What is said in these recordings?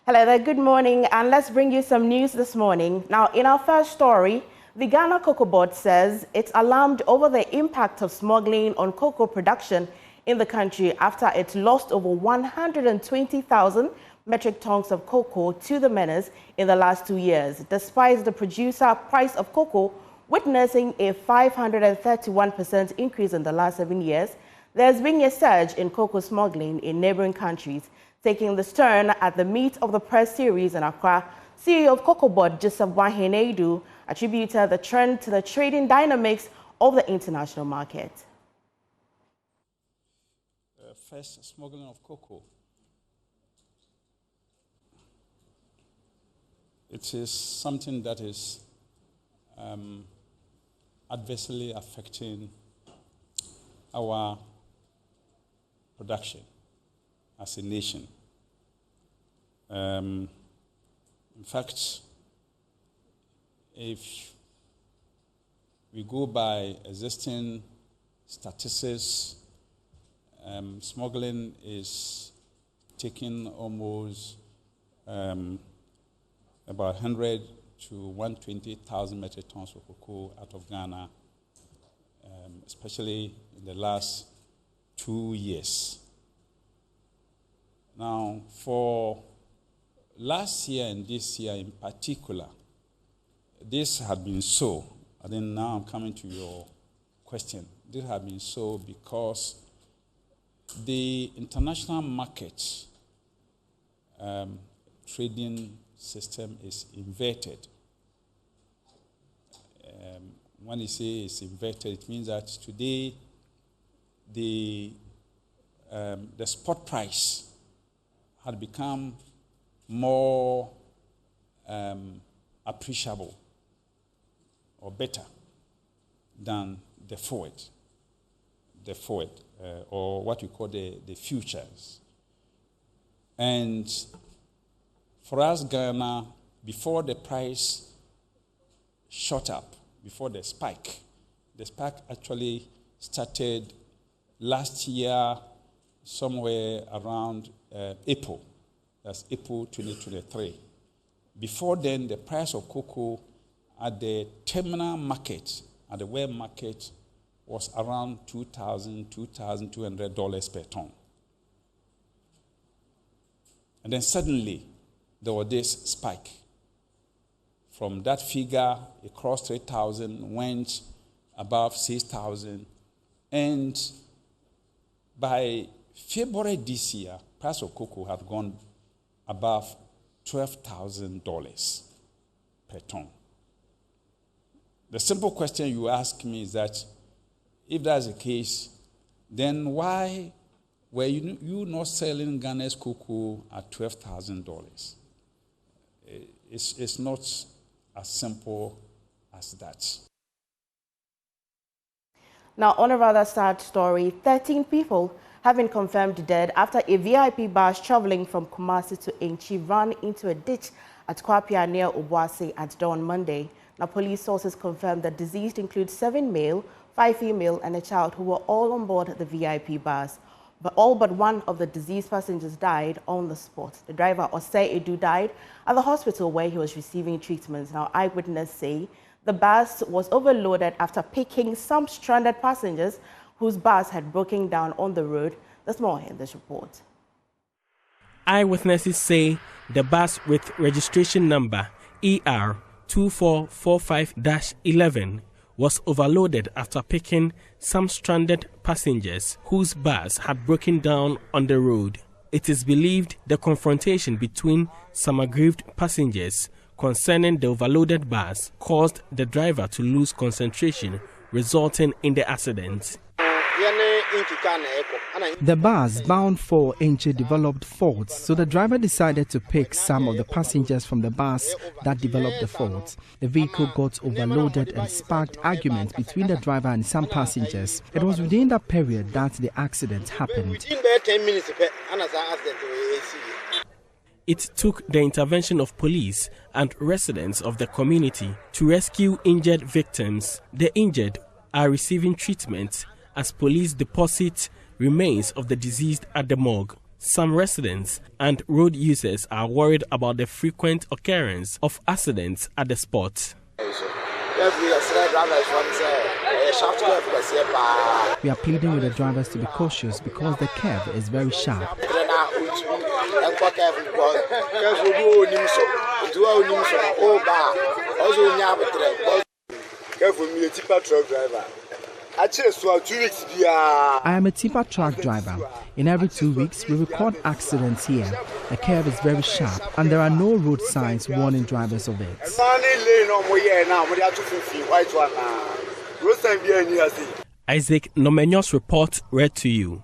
Hello there, good morning, and let's bring you some news this morning. Now, in our first story, the Ghana Cocoa Board says it's alarmed over the impact of smuggling on cocoa production in the country after it lost over 120,000 metric tons of cocoa to the menace in the last 2 years, despite the producer price of cocoa witnessing a 531% increase in the last 7 years. There's been a surge in cocoa smuggling in neighboring countries. Taking this turn at the Meet of the Press series in Accra, CEO of Cocoa Board Joseph Wahenedu attributed the trend to the trading dynamics of the international market. First, smuggling of cocoa. It is something that is adversely affecting our production as a nation. In fact, if we go by existing statistics, smuggling is taking almost about 100 to 120,000 metric tons of cocoa out of Ghana, especially in the last 2 years. Now, for last year and this year in particular, this had been so. And then now I'm coming to your question. This had been so because the international market trading system is inverted. When you say it's inverted, it means that today the spot price had become more appreciable or better than the forward, or what we call the futures. And for us, Ghana, before the price shot up, before the spike actually started last year somewhere around April. That's April 2023. Before then, the price of cocoa at the terminal market, at the web market, was around $2,000, $2,200 per ton. And then suddenly, there was this spike. From that figure, it crossed 3,000, went above 6,000, and by February this year, price of cocoa had gone above $12,000 per ton. The simple question you ask me is that, if that's the case, then why were you not selling Ghana's cocoa at $12,000? It's not as simple as that. Now, on a rather sad story, 13 people have been confirmed dead after a VIP bus traveling from Kumasi to Enchi ran into a ditch at Kwapia near Obuasi at dawn Monday. Now, police sources confirmed that deceased include 7 male, 5 female, and a child who were all on board the VIP bus. But all but one of the deceased passengers died on the spot. The driver, Osei Edu, died at the hospital where he was receiving treatment. Now, eyewitnesses say the bus was overloaded after picking some stranded passengers whose bus had broken down on the road. There's more in this report. Eyewitnesses say the bus with registration number ER 2445-11 was overloaded after picking some stranded passengers whose bus had broken down on the road. It is believed the confrontation between some aggrieved passengers concerning the overloaded bus caused the driver to lose concentration, resulting in the accident. The bus bound for Enchi developed faults, so the driver decided to pick some of the passengers from the bus that developed the faults. The vehicle got overloaded and sparked arguments between the driver and some passengers. It was within that period that the accident happened. It took the intervention of police and residents of the community to rescue injured victims. The injured are receiving treatment as police deposit remains of the deceased at the morgue. Some residents and road users are worried about the frequent occurrence of accidents at the spot. We are pleading with the drivers to be cautious because the curve is very sharp. I am a tipper truck driver. In every 2 weeks, we record accidents here. The curve is very sharp and there are no road signs warning drivers of it. Isaac Nomenyo's report read to you.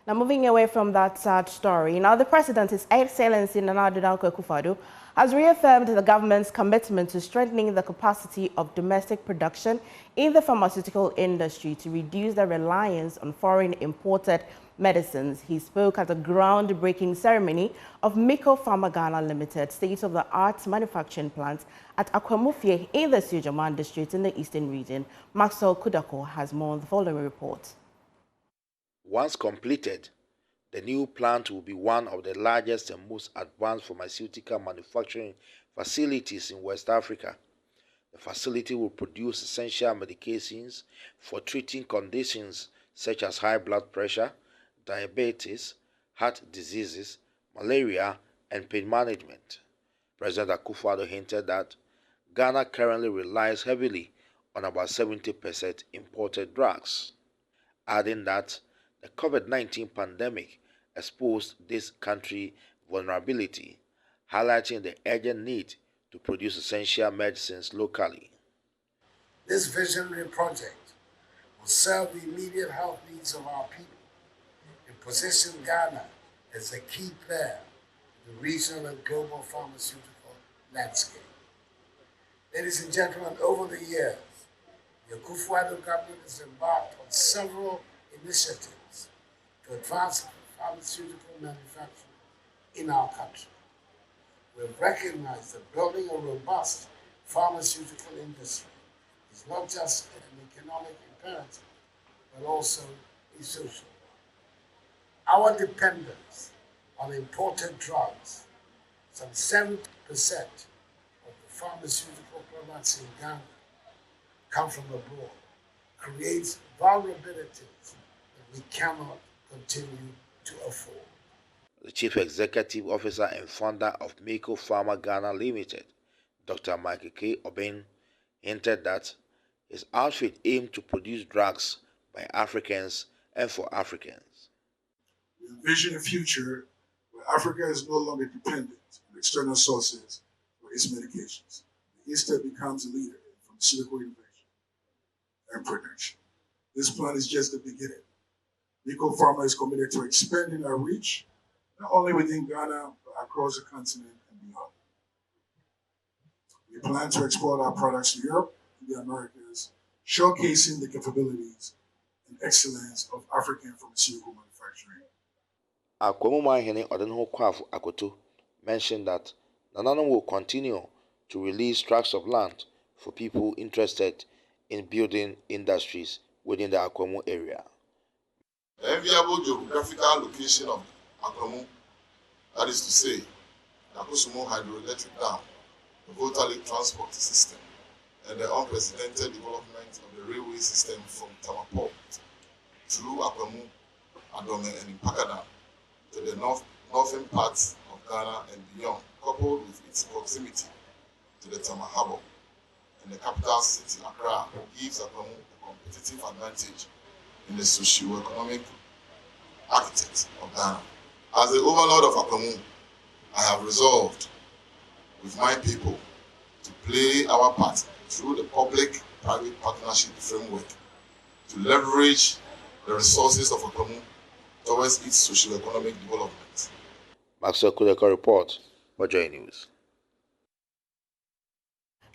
Now, moving away from that sad story, now the President, His Excellency Nana Addo Dankwa Akufo-Addo, has reaffirmed the government's commitment to strengthening the capacity of domestic production in the pharmaceutical industry to reduce the reliance on foreign imported medicines. He spoke at a groundbreaking ceremony of Miko Pharma Ghana Limited state-of-the-art manufacturing plant at Akwamufie in the Sujaman district in the eastern region. Maxwell Kudako has more on the following report. Once completed, the new plant will be one of the largest and most advanced pharmaceutical manufacturing facilities in West Africa. The facility will produce essential medications for treating conditions such as high blood pressure, diabetes, heart diseases, malaria, and pain management. President Akufo-Addo hinted that Ghana currently relies heavily on about 70% imported drugs, adding that the COVID-19 pandemic exposed this country's vulnerability, highlighting the urgent need to produce essential medicines locally. This visionary project will serve the immediate health needs of our people and position Ghana as a key player in the regional and global pharmaceutical landscape. Ladies and gentlemen, over the years, the Akufo-Addo government has embarked on several initiatives to advance pharmaceutical manufacturing in our country. We have recognized that building a robust pharmaceutical industry is not just an economic imperative, but also a social one. Our dependence on imported drugs, some 70% of the pharmaceutical products in Ghana come from abroad, creates vulnerabilities that we cannot continue to afford. The Chief Executive Officer and founder of Miko Pharma Ghana Limited, Dr. Michael K. Obin, hinted that his outfit aimed to produce drugs by Africans and for Africans. We envision a future where Africa is no longer dependent on external sources for its medications. The East becomes a leader in pharmaceutical innovation and production. This plan is just the beginning. Miko Pharma is committed to expanding our reach, not only within Ghana, but across the continent and beyond. We plan to export our products to Europe and the Americas, showcasing the capabilities and excellence of African pharmaceutical manufacturing. Akwamumahene Odenho Kwafu Akoto mentioned that Nanano will continue to release tracts of land for people interested in building industries within the Akwamu area. The enviable geographical location of Akwamu, that is to say, the Akusumo hydroelectric dam, the Volta Lake transport system, and the unprecedented development of the railway system from Tamaport through Akwamu, Adome, and Impakada to the northern parts of Ghana and beyond, coupled with its proximity to the Tama Harbour and the capital city, Accra, gives Akwamu a competitive advantage in the socio-economic architect of Ghana. As the overlord of Akwamu, I have resolved with my people to play our part through the public-private partnership framework to leverage the resources of Akwamu towards its socio-economic development. Maxwell Kudeko report for Joy News.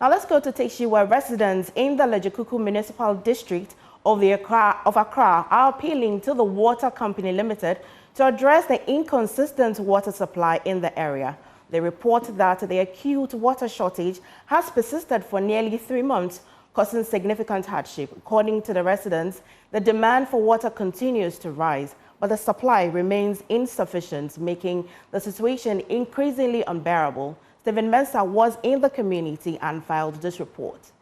Now let's go to Teshi, where residents in the Lejikuku Municipal District of Accra are appealing to the Water Company Limited to address the inconsistent water supply in the area. They report that the acute water shortage has persisted for nearly 3 months, causing significant hardship. According to the residents, the demand for water continues to rise. but the supply remains insufficient, making the situation increasingly unbearable. Stephen Mensah was in the community and filed this report.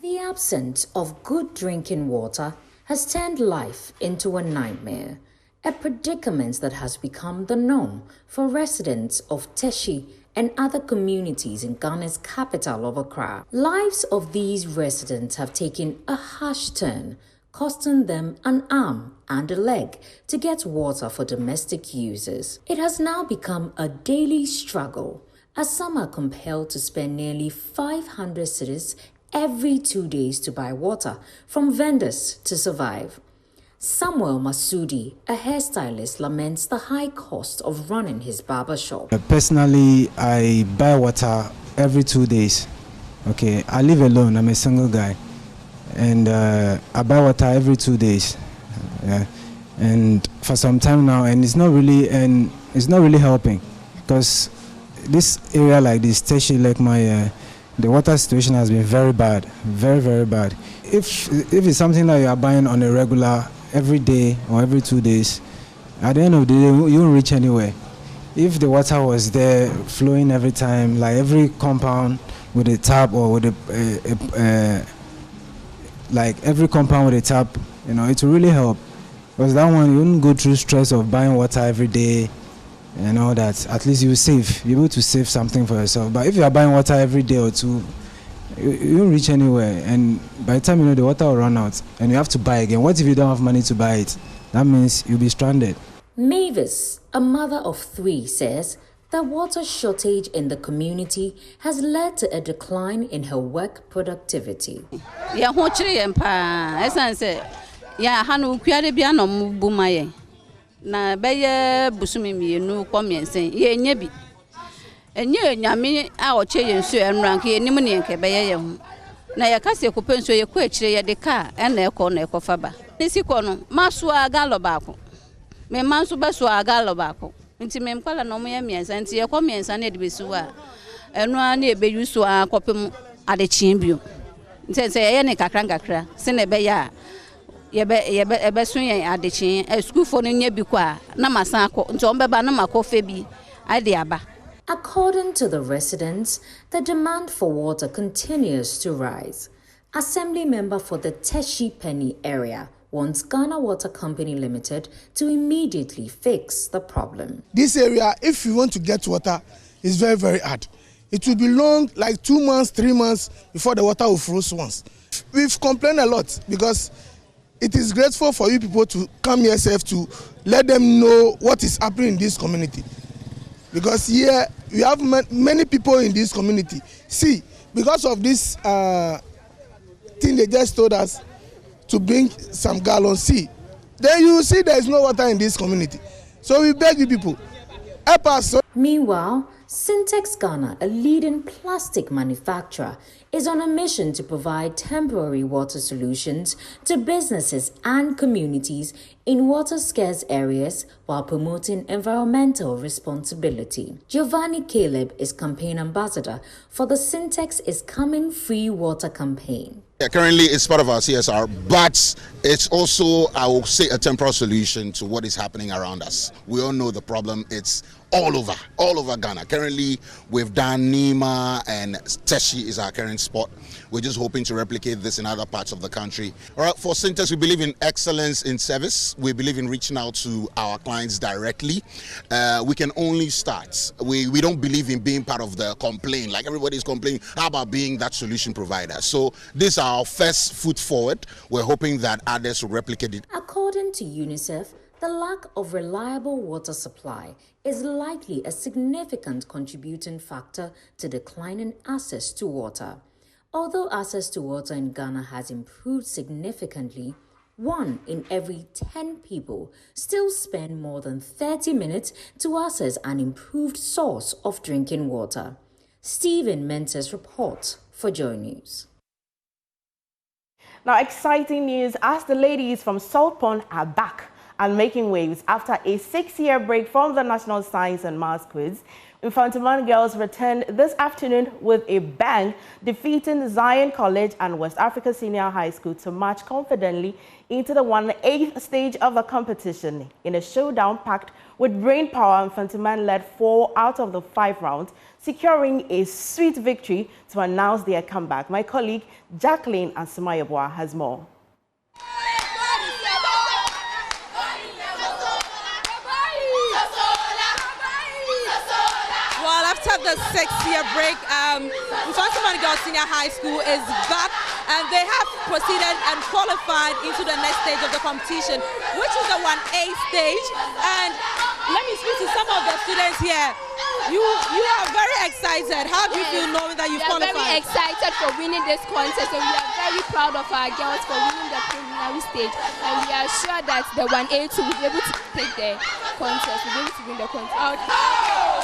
The absence of good drinking water has turned life into a nightmare, a predicament that has become the norm for residents of Teshi and other communities in Ghana's capital of Accra. Lives of these residents have taken a harsh turn, costing them an arm and a leg to get water for domestic users. It has now become a daily struggle, as some are compelled to spend nearly 500 cedis every 2 days to buy water from vendors to survive. Samuel Masudi, a hairstylist, laments the high cost of running his barber shop. Personally, I buy water every 2 days. Okay, I live alone. I'm a single guy, and I buy water every 2 days. Yeah. And for some time now, and it's not really helping, because this area like this, Teshi, like the water situation has been very bad, very, very bad. If it's something that you are buying on a regular, every day or every 2 days, at the end of the day, you won't reach anywhere. If the water was there flowing every time, like every compound with a tap, or with like every compound with a tap, it will really help. Because that one, you wouldn't go through stress of buying water every day and all that. At least you're able to save something for yourself. But if you are buying water every day or two, you won't reach anywhere, and by the time the water will run out and you have to buy again. What if you don't have money to buy it? That means you'll be stranded. Mavis, a mother of 3, says the water shortage in the community has led to a decline in her work productivity. Enye nyame a oche yensu enrank ye nimu ne nke beye ye hu na ye kase kopenso ye ko akire ye de ka na ekọ faba nisi ko no maso agalo baako me manso beso agalo baako nti me mkwala no mo ye miensa nti ye ko miensa na de besu a enu a na ebe yusu akopem ade chimbio nti se ye ne kakra se na be ya ye so yen ade chin school for no nya bi kwa na masan akọ nti on beba na makofe bi ade aba. According to the residents, the demand for water continues to rise. Assembly member for the Teshi Penny area wants Ghana Water Company Limited to immediately fix the problem. This area, if you want to get water, is very, very hard. It will be long, like 2 months, 3 months before the water will freeze once. We've complained a lot because it is grateful for you people to come here to let them know what is happening in this community. Because here we have many people in this community. See, because of this thing they just told us to bring some gallons, see, then you see there is no water in this community. So we beg you people, help us. Meanwhile, Syntex Ghana, a leading plastic manufacturer, is on a mission to provide temporary water solutions to businesses and communities in water-scarce areas while promoting environmental responsibility. Giovanni Caleb is campaign ambassador for the Syntex is Coming Free Water campaign. Yeah, currently it's part of our CSR, but it's also, I will say, a temporary solution to what is happening around us. We all know the problem. It's all over Ghana. Currently, we've done Nima, and Teshi is our current spot. We're just hoping to replicate this in other parts of the country. All right, for Syntex, we believe in excellence in service. We believe in reaching out to our clients directly. We can only start. We don't believe in being part of the complaint, like everybody's complaining. How about being that solution provider? So this is our first foot forward. We're hoping that others will replicate it. According to UNICEF, the lack of reliable water supply is likely a significant contributing factor to declining access to water. Although access to water in Ghana has improved significantly, 1 in every 10 people still spend more than 30 minutes to access an improved source of drinking water. Stephen Mensah's report for Joy News. Now, exciting news as the ladies from Salt Pond are back and making waves after a 6-year break from the National Science and Maths Quiz. Infantiman girls returned this afternoon with a bang, defeating Zion College and West Africa Senior High School to march confidently into the 1/8 stage of the competition. In a showdown packed with brain power, Infantiman led 4 out of the 5 rounds, securing a sweet victory to announce their comeback. My colleague Jacqueline Asumayabwa has more. Well, after the 6-year break, Infantiman Girls Senior High School is back, and they have proceeded and qualified into the next stage of the competition, which is the 1A stage. And let me speak to some of the students here. You are very excited. How do you feel knowing that you've qualified? We are very excited for winning this contest, and we are very proud of our girls for winning the preliminary stage. And we are sure that the 1A will be able to take the contest, we'll be able to win the contest. Okay.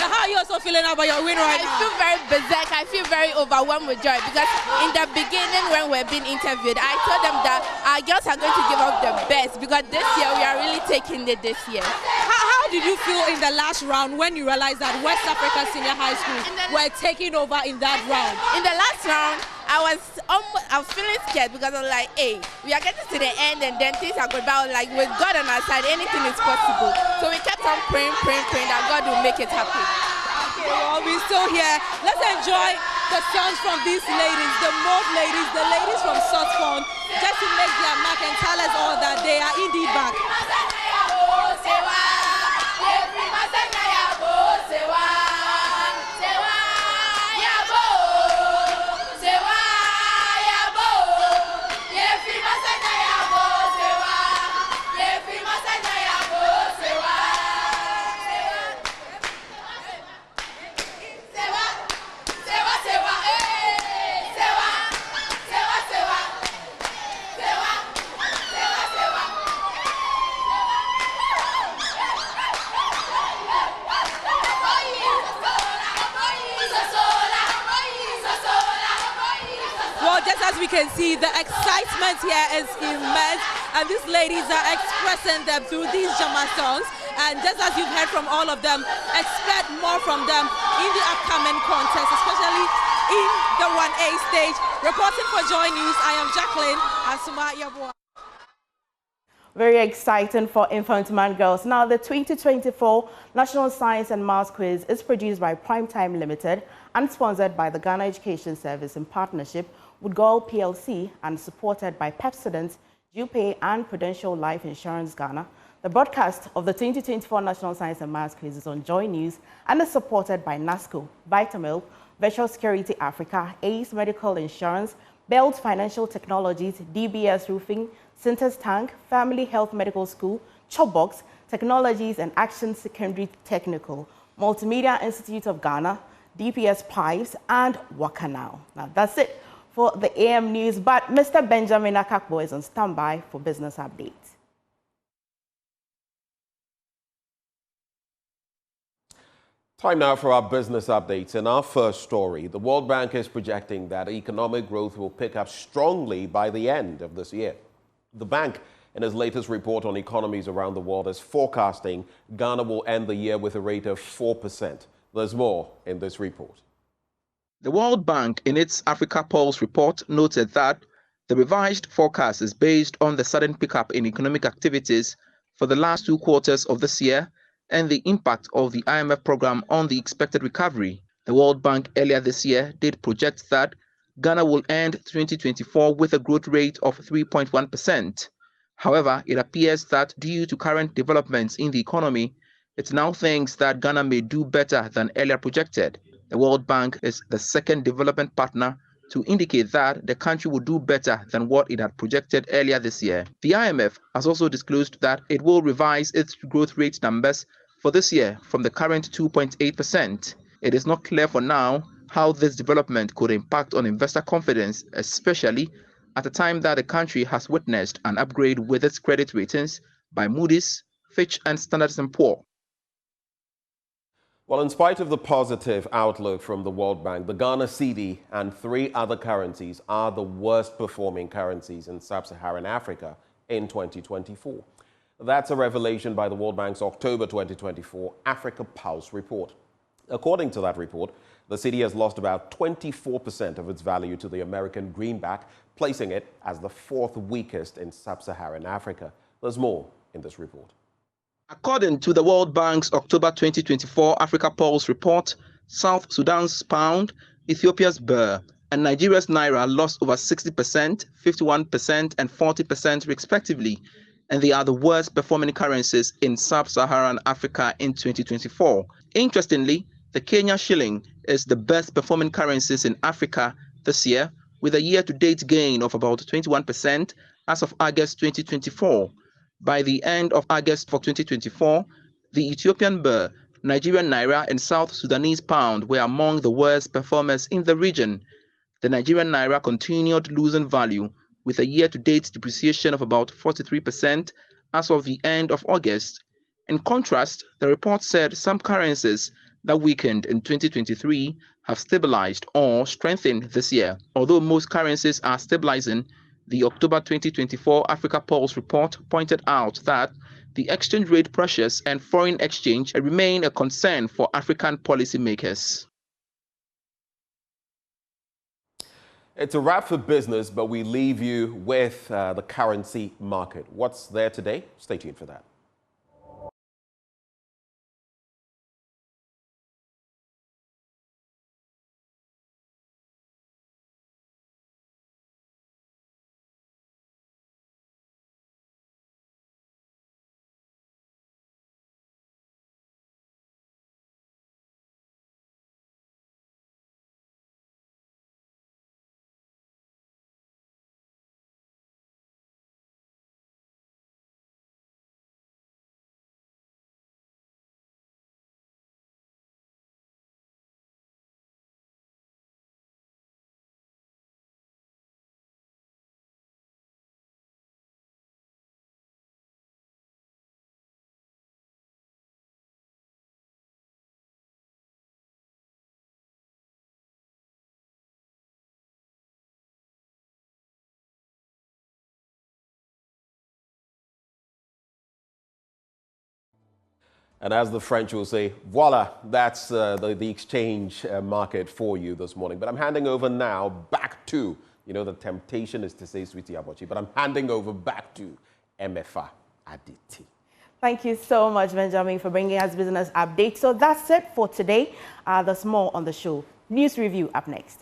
So how are you also feeling about your win right now? I feel very berserk. I feel very overwhelmed with joy, because in the beginning when we're being interviewed, I told them that our girls are going to give up the best, because this year we are really taking it this year. How did you feel in the last round when you realized that West Africa Senior High School were taking over in that round? In the last round, I was feeling scared, because I was like, hey, we are getting to the end and then things are going bad. Like, with God on our side, anything is possible. So we kept on praying that God will make it happen. Okay, well, we're still here. Let's enjoy the songs from these ladies, the Mauve ladies, the ladies from Sotfon, just to make their mark and tell us all that they are indeed back. As we can see, the excitement here is immense, and these ladies are expressing them through these Jama songs. And just as you've heard from all of them, expect more from them in the upcoming contest, especially in the 1A stage. Reporting for Joy News, I am Jacqueline Asumayabwa. Very exciting for Infantiman girls. Now, the 2024 National Science and Maths Quiz is produced by Primetime Limited and sponsored by the Ghana Education Service in partnership with govt PLC and supported by Pepsodent, Jupay and Prudential Life Insurance Ghana. The broadcast of the 2024 National Science and Maths Quiz is on Joy News and is supported by NASCO, Vitamil, Virtual Security Africa, ACE Medical Insurance, Belt Financial Technologies, DBS Roofing, Sinter's Tank, Family Health Medical School, Chopbox, Technologies and Action Secondary Technical, Multimedia Institute of Ghana, DPS Pipes, and Wakanao. Now, that's it for the AM News, but Mr. Benjamin Akakbo is on standby for business updates. Time now for our business updates. In our first story, the World Bank is projecting that economic growth will pick up strongly by the end of this year. The bank, in its latest report on economies around the world, is forecasting Ghana will end the year with a rate of 4%. There's more in this report. The World Bank, in its Africa Pulse report, noted that the revised forecast is based on the sudden pickup in economic activities for the last 2 quarters of this year and the impact of the IMF program on the expected recovery. The World Bank earlier this year did project that Ghana will end 2024 with a growth rate of 3.1%. However, it appears that due to current developments in the economy, it now thinks that Ghana may do better than earlier projected. The World Bank is the second development partner to indicate that the country will do better than what it had projected earlier this year. The IMF has also disclosed that it will revise its growth rate numbers for this year from the current 2.8%. It is not clear for now how this development could impact on investor confidence, especially at a time that the country has witnessed an upgrade with its credit ratings by Moody's, Fitch, and Standard & Poor's. Well, in spite of the positive outlook from the World Bank, the Ghana cedi and 3 other currencies are the worst performing currencies in sub-Saharan Africa in 2024. That's a revelation by the World Bank's October 2024 Africa Pulse report. According to that report, the cedi has lost about 24% of its value to the American greenback, placing it as the 4th weakest in sub-Saharan Africa. There's more in this report. According to the World Bank's October 2024 Africa Pulse report, South Sudan's pound, Ethiopia's birr, and Nigeria's naira lost over 60%, 51%, and 40% respectively, and they are the worst performing currencies in sub-Saharan Africa in 2024. Interestingly, the Kenya shilling is the best performing currencies in Africa this year, with a year-to-date gain of about 21% as of August 2024. By the end of August for 2024, the Ethiopian birr, Nigerian naira, and South Sudanese pound were among the worst performers in the region. The Nigerian naira continued losing value with a year-to-date depreciation of about 43% as of the end of August. In contrast, the report said some currencies that weakened in 2023 have stabilized or strengthened this year. Although most currencies are stabilizing, the October 2024 Africa Pulse report pointed out that the exchange rate pressures and foreign exchange remain a concern for African policymakers. It's a wrap for business, but we leave you with the currency market. What's there today? Stay tuned for that. And as the French will say, voila, that's the exchange market for you this morning. But I'm handing over now back to, the temptation is to say Sweetie Abochi, but I'm handing over back to MFA Aditi. Thank you so much, Benjamin, for bringing us business updates. So that's it for today. There's more on the show. News review up next.